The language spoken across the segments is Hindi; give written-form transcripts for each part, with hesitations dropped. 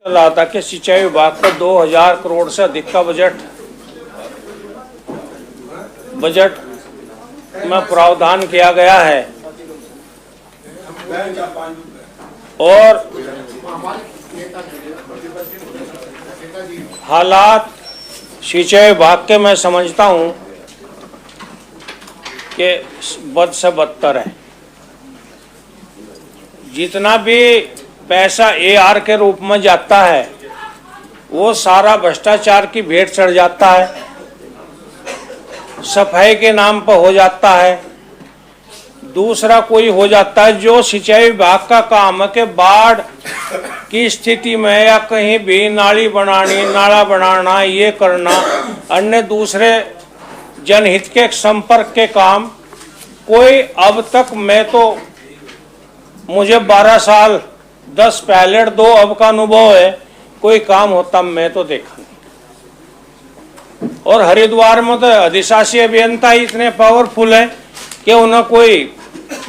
रहा था कि सिंचाई विभाग को 2000 करोड़ से अधिक का बजट में प्रावधान किया गया है और हालात सिंचाई विभाग के मैं समझता हूं कि बद से बदतर है। जितना भी पैसा AR के रूप में जाता है वो सारा भ्रष्टाचार की भेंट चढ़ जाता है, सफाई के नाम पर हो जाता है, दूसरा कोई हो जाता है जो सिंचाई विभाग का काम है कि बाढ़ की स्थिति में या कहीं भी नाली बनानी, नाला बनाना, ये करना, अन्य दूसरे जनहित के संपर्क के काम कोई अब तक मुझे 12 साल 10 पायलट 2 अब का अनुभव है, कोई काम होता मैं तो देखा नहीं। और हरिद्वार में तो अधिशासी अभियंता इतने पावरफुल है कि उन्हें कोई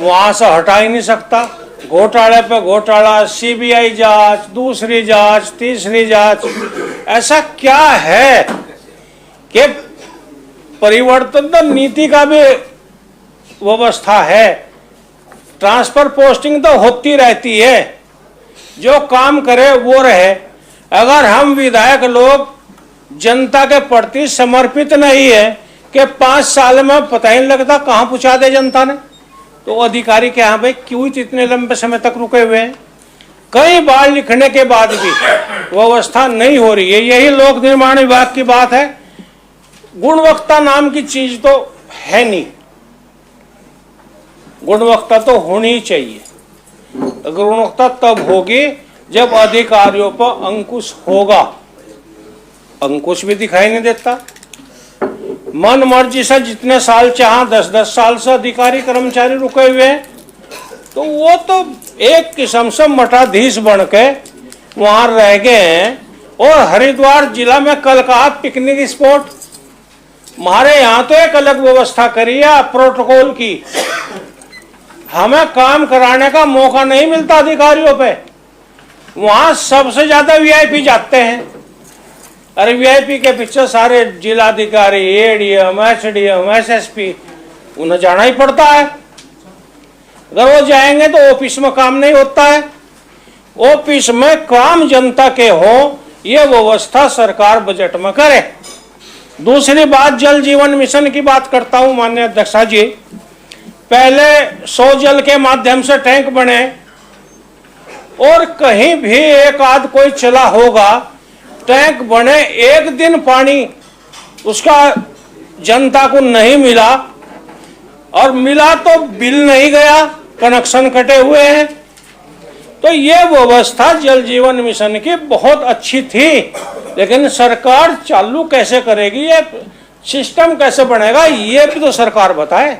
वहां से हटा ही नहीं सकता। घोटाले पे घोटाला, CBI जांच, दूसरी जांच, तीसरी जांच, ऐसा क्या है कि परिवर्तन तो नीति का भी व्यवस्था है, ट्रांसफर पोस्टिंग तो होती रहती है, जो काम करे वो रहे। अगर हम विधायक लोग जनता के प्रति समर्पित नहीं है कि 5 साल में पता ही नहीं लगता कहाँ पहुंचा दे जनता ने, तो अधिकारी के यहाँ भाई क्यों इतने लंबे समय तक रुके हुए हैं। कई बार लिखने के बाद भी व्यवस्था नहीं हो रही है। यही लोक निर्माण विभाग की बात है। गुणवत्ता नाम की चीज तो है नहीं, गुणवत्ता तो होनी ही चाहिए। गुणवत्ता तब होगी जब अधिकारियों पर अंकुश होगा। अंकुश भी दिखाई नहीं देता। मन मर्जी से जितने साल चाहा 10-10 साल से अधिकारी कर्मचारी रुके हुए हैं, तो वो तो एक किस्म से मठाधीश बन के वहां रह गए हैं। और हरिद्वार जिला में कल का पिकनिक स्पॉट, हमारे यहाँ तो एक अलग व्यवस्था करी है प्रोटोकॉल की। हमें काम कराने का मौका नहीं मिलता अधिकारियों पे। वहां सबसे ज्यादा VIP जाते हैं। अरे VIP के पीछे सारे जिलाधिकारी, ADM, SDM, SSP, उन्हें जाना ही पड़ता है। अगर वो जाएंगे तो ऑफिस में काम नहीं होता है। ऑफिस में काम जनता के हो, ये व्यवस्था सरकार बजट में करे। दूसरी बात, जल जीवन मिशन की बात करता हूं माननीय अध्यक्षा जी। पहले 100 जल के माध्यम से टैंक बने और कहीं भी एक आध कोई चला होगा, टैंक बने, एक दिन पानी उसका जनता को नहीं मिला, और मिला तो बिल नहीं गया, कनेक्शन कटे हुए हैं। तो ये व्यवस्था जल जीवन मिशन की बहुत अच्छी थी, लेकिन सरकार चालू कैसे करेगी, ये सिस्टम कैसे बनेगा, ये भी तो सरकार बताए।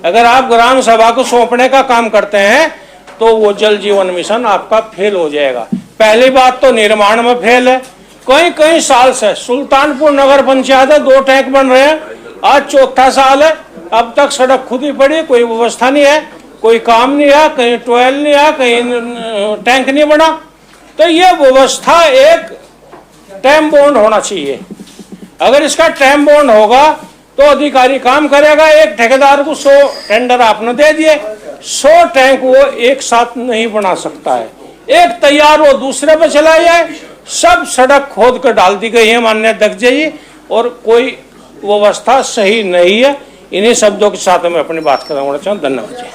अगर आप ग्राम सभा को सौंपने का काम करते हैं तो वो जल जीवन मिशन आपका फेल हो जाएगा। पहली बात तो निर्माण में फेल है। कई साल से सुल्तानपुर नगर पंचायत है, 2 टैंक बन रहे हैं, आज 4था साल है, अब तक सड़क खुद ही पड़ी, कोई व्यवस्था नहीं है, कोई काम नहीं है, कहीं टॉयल नहीं है, कहीं टैंक नहीं बना। तो ये व्यवस्था एक टाइम बाउंड होना चाहिए। अगर इसका टाइम बाउंड होगा तो अधिकारी काम करेगा। एक ठेकेदार को 100 टेंडर आपने दे दिए, 100 टैंक वो एक साथ नहीं बना सकता है। एक तैयार वो दूसरे पे चला जाए। सब सड़क खोद कर डाल दी गई है माननीय अध्यक्ष जी, और कोई व्यवस्था सही नहीं है। इन्हीं शब्दों के साथ मैं अपनी बात खत्म करना चाहूँ। धन्यवाद जी।